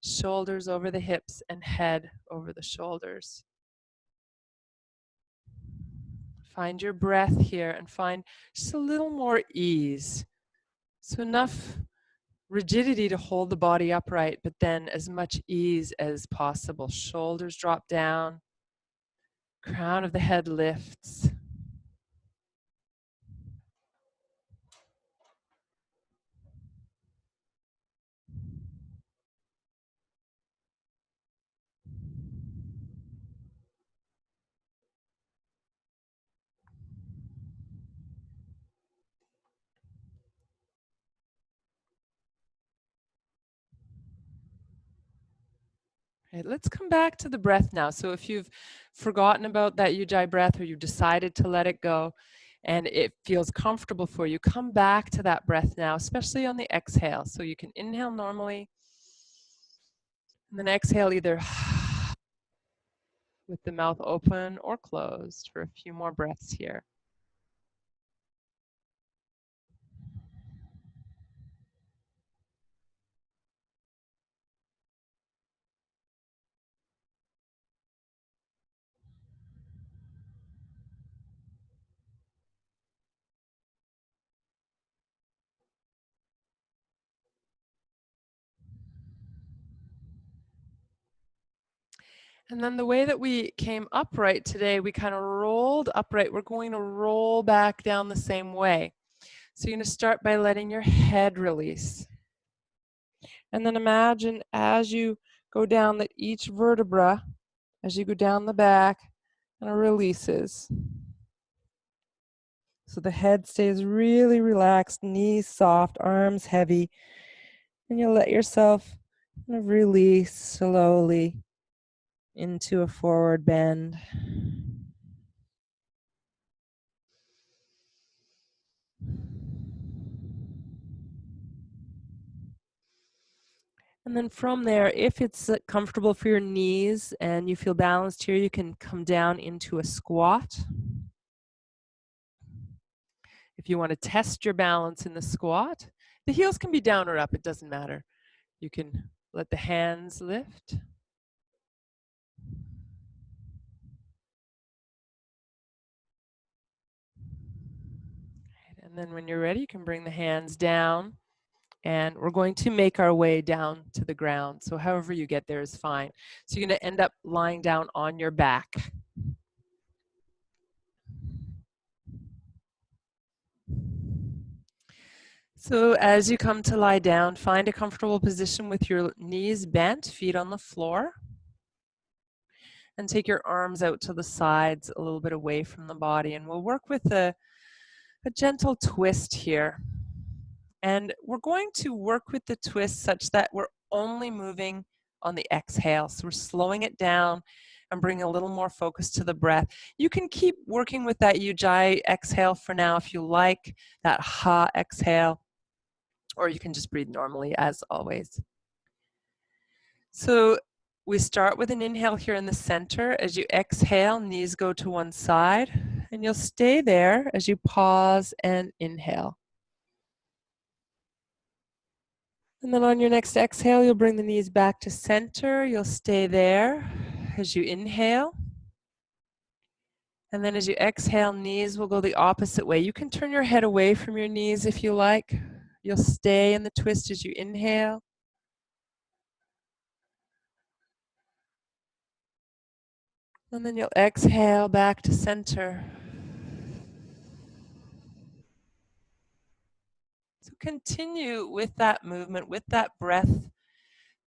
A: shoulders over the hips, and head over the shoulders. Find your breath here and find just a little more ease. So enough rigidity to hold the body upright, but then as much ease as possible. Shoulders drop down, crown of the head lifts. Okay, let's come back to the breath now. So if you've forgotten about that Ujjayi breath, or you decided to let it go and it feels comfortable for you, come back to that breath now, especially on the exhale. So you can inhale normally and then exhale either with the mouth open or closed for a few more breaths here. And then the way that we came upright today, we kind of rolled upright. We're going to roll back down the same way. So you're going to start by letting your head release. And then imagine as you go down that each vertebra, as you go down the back, kind of releases.
B: So the head stays really relaxed, knees soft, arms heavy, and you'll let yourself kind of release slowly into a forward bend. And then from there, if it's comfortable for your knees and you feel balanced here, you can come down into a squat. If you want to test your balance in the squat, the heels can be down or up, it doesn't matter. You can let the hands lift. And then when you're ready, you can bring the hands down. And we're going to make our way down to the ground. So however you get there is fine. So you're going to end up lying down on your back. So as you come to lie down, find a comfortable position with your knees bent, feet on the floor. And take your arms out to the sides, a little bit away from the body. And we'll work with a gentle twist here. And we're going to work with the twist such that we're only moving on the exhale. So we're slowing it down and bring a little more focus to the breath. You can keep working with that Ujjayi exhale for now if you like, that ha exhale, or you can just breathe normally as always. So we start with an inhale here in the center. As you exhale, knees go to one side, and you'll stay there as you pause and inhale. And then on your next exhale, you'll bring the knees back to center. You'll stay there as you inhale. And then as you exhale, knees will go the opposite way. You can turn your head away from your knees if you like. You'll stay in the twist as you inhale. And then you'll exhale back to center. So continue with that movement, with that breath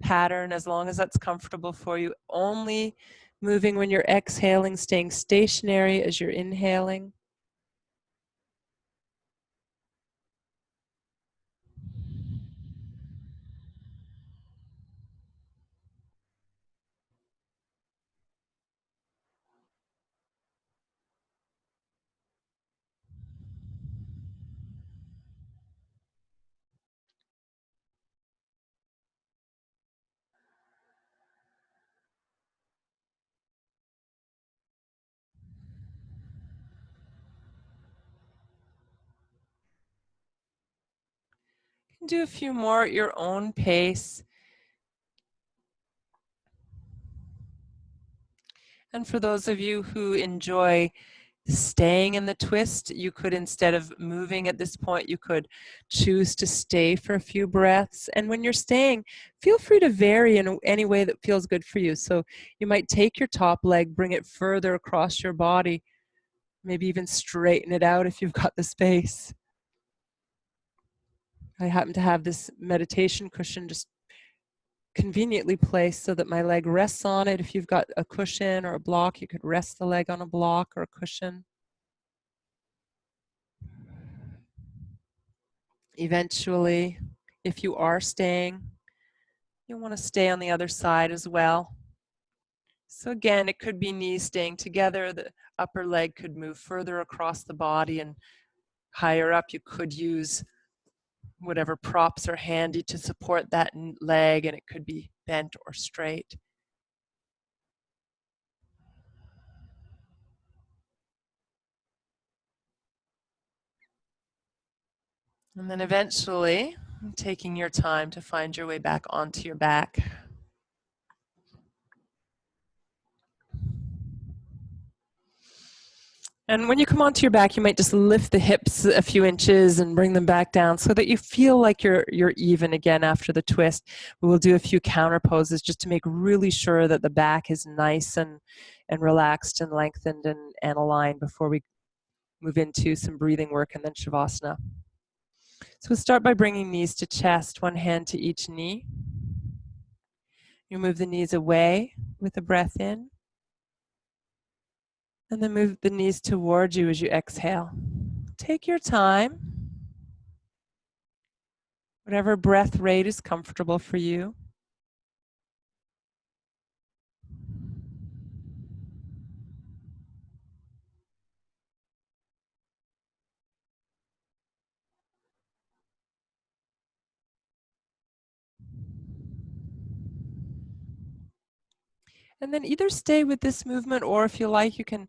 B: pattern, as long as that's comfortable for you. Only moving when you're exhaling, staying stationary as you're inhaling. Do a few more at your own pace. And for those of you who enjoy staying in the twist, you could, instead of moving at this point, you could choose to stay for a few breaths. And when you're staying, feel free to vary in any way that feels good for you. So you might take your top leg, bring it further across your body, maybe even straighten it out if you've got the space. I happen to have this meditation cushion just conveniently placed so that my leg rests on it. If you've got a cushion or a block, you could rest the leg on a block or a cushion. Eventually, if you are staying, you'll want to stay on the other side as well. So again, it could be knees staying together, the upper leg could move further across the body, and higher up you could use whatever props are handy to support that leg, and it could be bent or straight. And then eventually, taking your time to find your way back onto your back. And when you come onto your back, you might just lift the hips a few inches and bring them back down so that you feel like you're even again after the twist. We will do a few counter poses just to make really sure that the back is nice and relaxed and lengthened and aligned before we move into some breathing work and then Shavasana. So we'll start by bringing knees to chest, one hand to each knee. You move the knees away with a breath in. And then move the knees towards you as you exhale. Take your time. Whatever breath rate is comfortable for you. And then either stay with this movement, or if you like, you can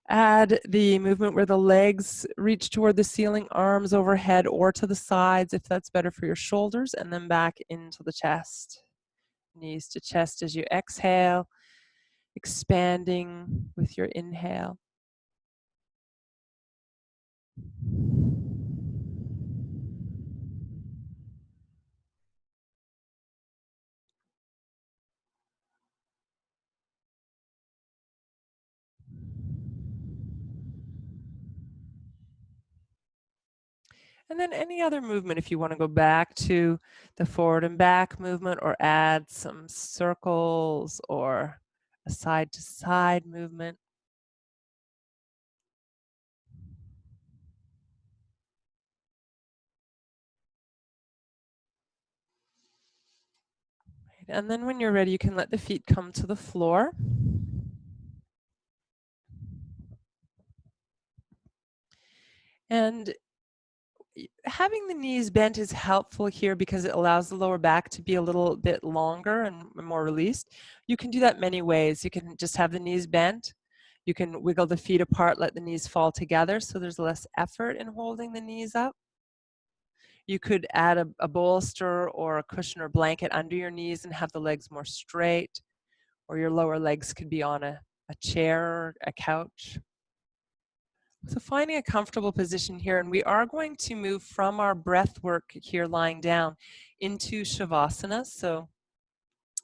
B: add the movement where the legs reach toward the ceiling, arms overhead or to the sides if that's better for your shoulders, and then back into the chest. Knees to chest as you exhale, expanding with your inhale. And then any other movement, if you want to go back to the forward and back movement, or add some circles or a side to side movement. And then when you're ready, you can let the feet come to the floor. And having the knees bent is helpful here because it allows the lower back to be a little bit longer and more released. You can do that many ways. You can just have the knees bent. You can wiggle the feet apart, let the knees fall together so there's less effort in holding the knees up. You could add a bolster or a cushion or blanket under your knees and have the legs more straight, or your lower legs could be on a chair or a couch. So finding a comfortable position here, and we are going to move from our breath work here lying down into Shavasana. So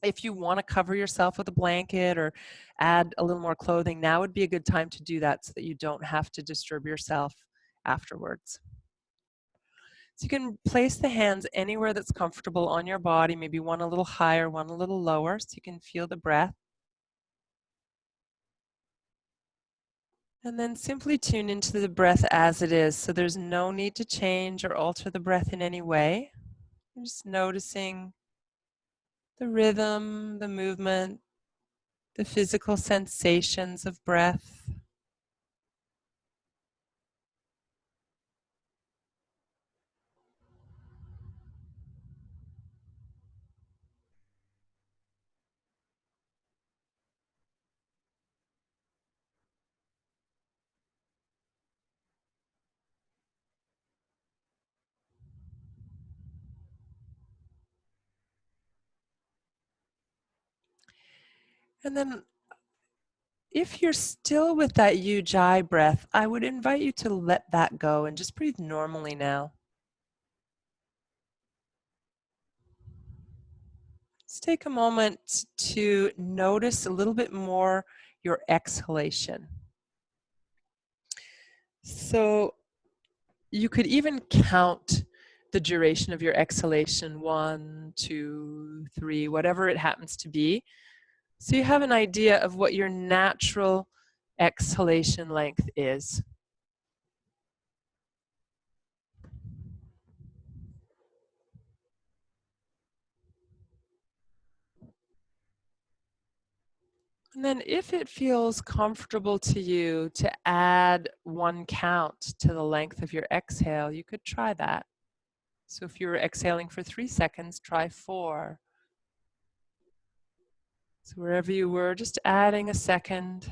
B: if you want to cover yourself with a blanket or add a little more clothing, now would be a good time to do that so that you don't have to disturb yourself afterwards. So you can place the hands anywhere that's comfortable on your body, maybe one a little higher, one a little lower, so you can feel the breath. And then simply tune into the breath as it is. So there's no need to change or alter the breath in any way. I'm just noticing the rhythm, the movement, the physical sensations of breath. And then if you're still with that Ujjayi breath, I would invite you to let that go and just breathe normally now. Let's take a moment to notice a little bit more your exhalation. So you could even count the duration of your exhalation, 1, 2, 3, whatever it happens to be. So you have an idea of what your natural exhalation length is. And then if it feels comfortable to you to add 1 count to the length of your exhale, you could try that. So if you're exhaling for 3 seconds, try 4. So wherever you were, just adding a second.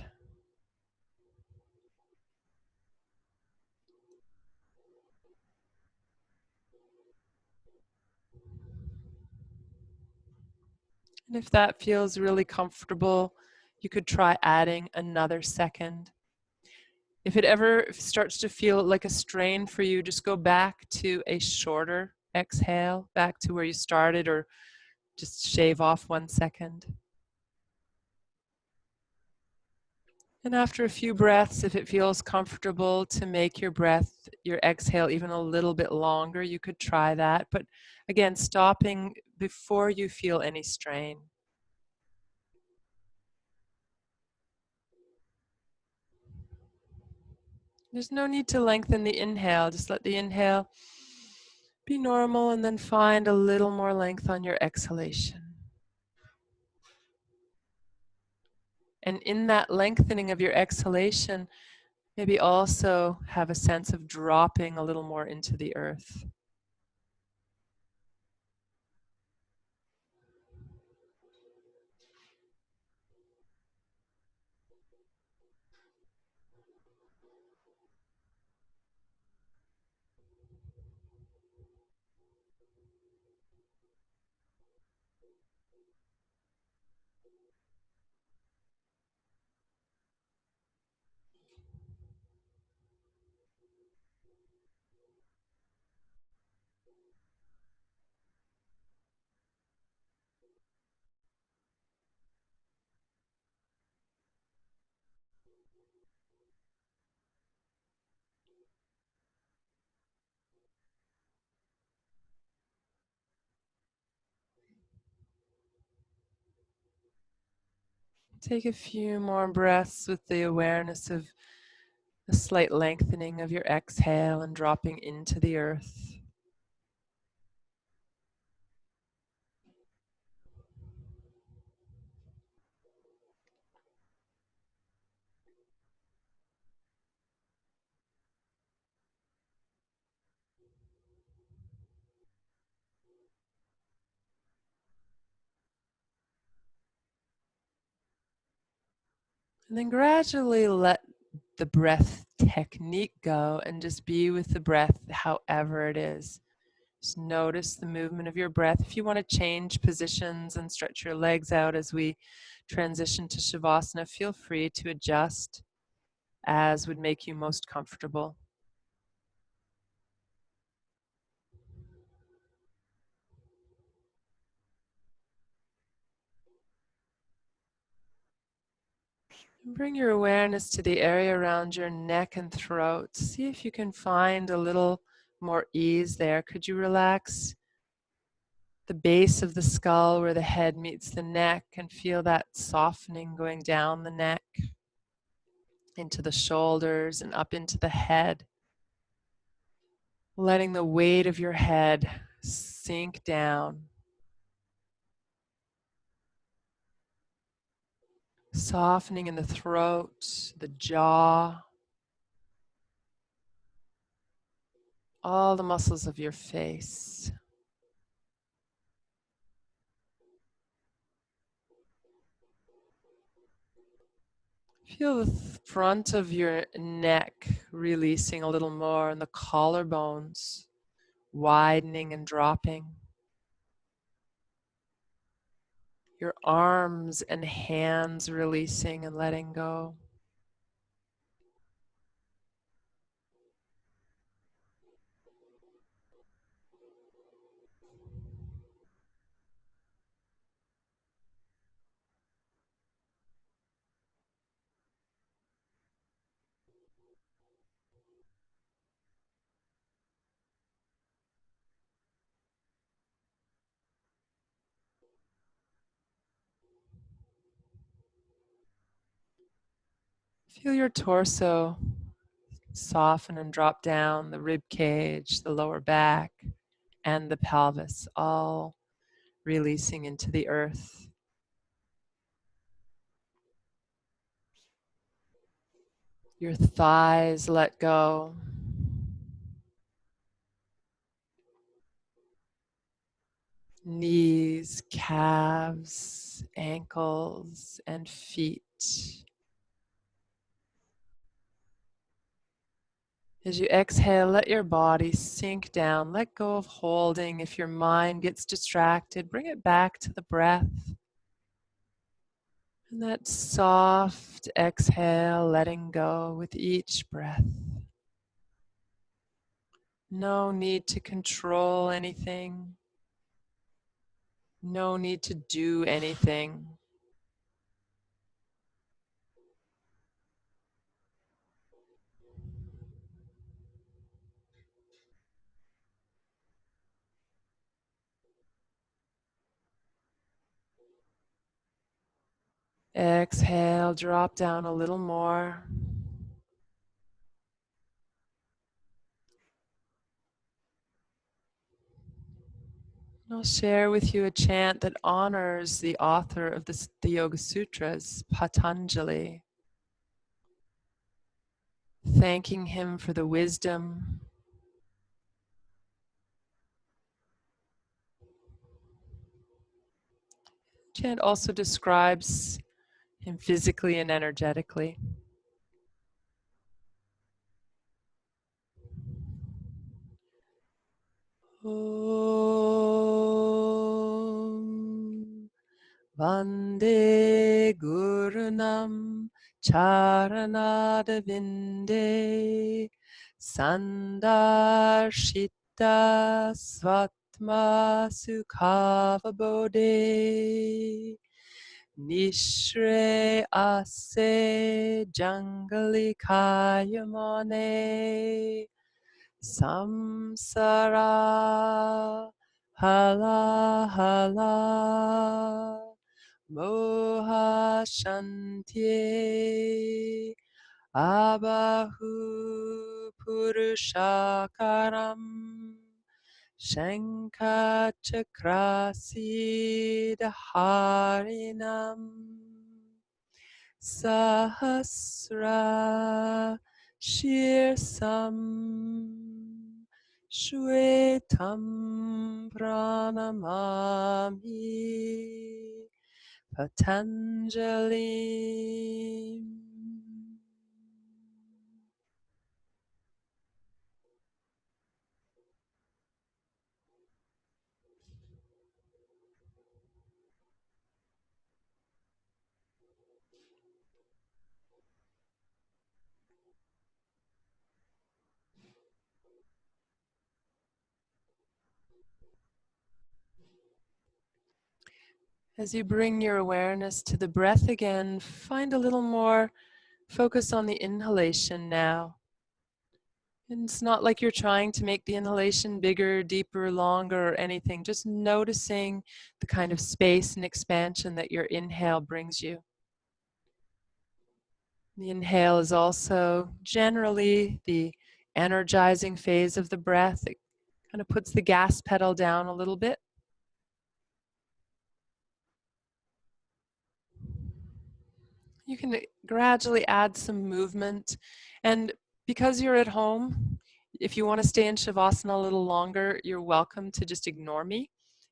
B: And if that feels really comfortable, you could try adding another second. If it ever starts to feel like a strain for you, just go back to a shorter exhale, back to where you started, or just shave off 1 second. And after a few breaths, if it feels comfortable to make your breath, your exhale, even a little bit longer, you could try that. But again, stopping before you feel any strain. There's no need to lengthen the inhale. Just let the inhale be normal and then find a little more length on your exhalation. And in that lengthening of your exhalation, maybe also have a sense of dropping a little more into the earth. Take a few more breaths with the awareness of a slight lengthening of your exhale and dropping into the earth. And then gradually let the breath technique go and just be with the breath however it is. Just notice the movement of your breath. If you want to change positions and stretch your legs out as we transition to Shavasana, feel free to adjust as would make you most comfortable. Bring your awareness to the area around your neck and throat. See if you can find a little more ease there. Could you relax the base of the skull where the head meets the neck and feel that softening going down the neck, into the shoulders and up into the head? Letting the weight of your head sink down. Softening in the throat, the jaw, all the muscles of your face. Feel the front of your neck releasing a little more and the collarbones widening and dropping. Your arms and hands releasing and letting go. Feel your torso soften and drop down, the rib cage, the lower back, and the pelvis, all releasing into the earth. Your thighs let go. Knees, calves, ankles, and feet. As you exhale, let your body sink down. Let go of holding. If your mind gets distracted, bring it back to the breath. And that soft exhale, letting go with each breath. No need to control anything. No need to do anything. Exhale, drop down a little more. I'll share with you a chant that honors the author of the Yoga Sutras, Patanjali, thanking him for the wisdom. Chant also describes him physically and energetically. Om Vande Gurunam Charanadavinde Sandarshita Svatma Sukhavabodhe Nishre Ase Jangali Kayamane Samsara Hala Hala Moha Shanti Abahu Purushakaram Shankha Chakrasi Harinam Sahasra Shirsam Shwetam Pranamami Patanjali. As you bring your awareness to the breath again, find a little more focus on the inhalation now. And it's not like you're trying to make the inhalation bigger, deeper, longer, or anything. Just noticing the kind of space and expansion that your inhale brings you. The inhale is also generally the energizing phase of the breath. It kind of puts the gas pedal down a little bit. You can gradually add some movement. And because you're at home, if you want to stay in Shavasana a little longer, you're welcome to just ignore me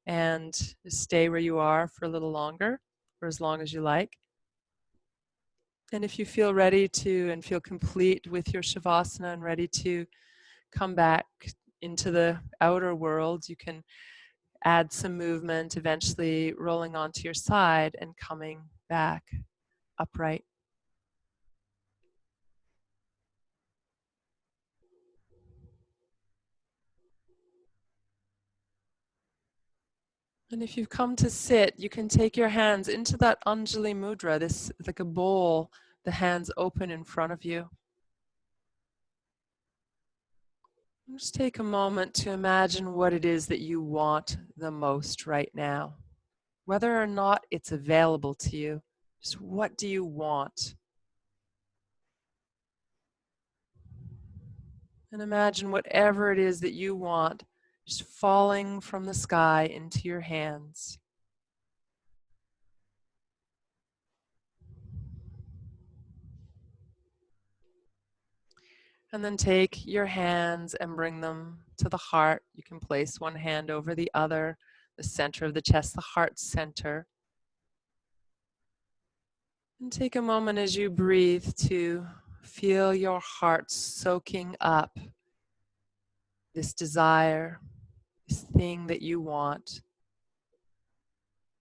B: and just stay where you are for a little longer, for as long as you like. And if you feel ready to and feel complete with your Shavasana and ready to come back into the outer world, you can add some movement, eventually rolling onto your side and coming back upright. And if you've come to sit, you can take your hands into that Anjali Mudra, this like a bowl, the hands open in front of you. And just take a moment to imagine what it is that you want the most right now. Whether or not it's available to you, just what do you want? And imagine whatever it is that you want just falling from the sky into your hands. And then take your hands and bring them to the heart. You can place one hand over the other, the center of the chest, the heart center. And take a moment as you breathe to feel your heart soaking up this desire, this thing that you want.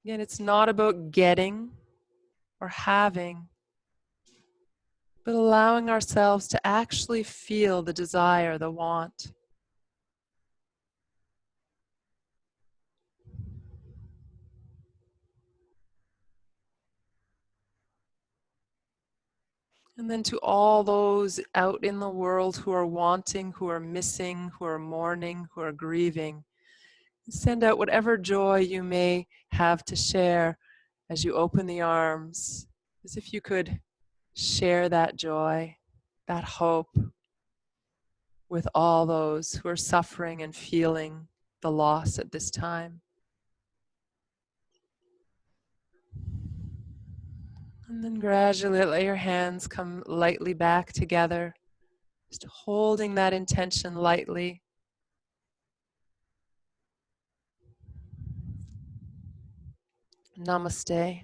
B: Again, it's not about getting or having, but allowing ourselves to actually feel the desire, the want. And then to all those out in the world who are wanting, who are missing, who are mourning, who are grieving, send out whatever joy you may have to share as you open the arms, as if you could share that joy, that hope with all those who are suffering and feeling the loss at this time. And then gradually let your hands come lightly back together, just holding that intention lightly. Namaste.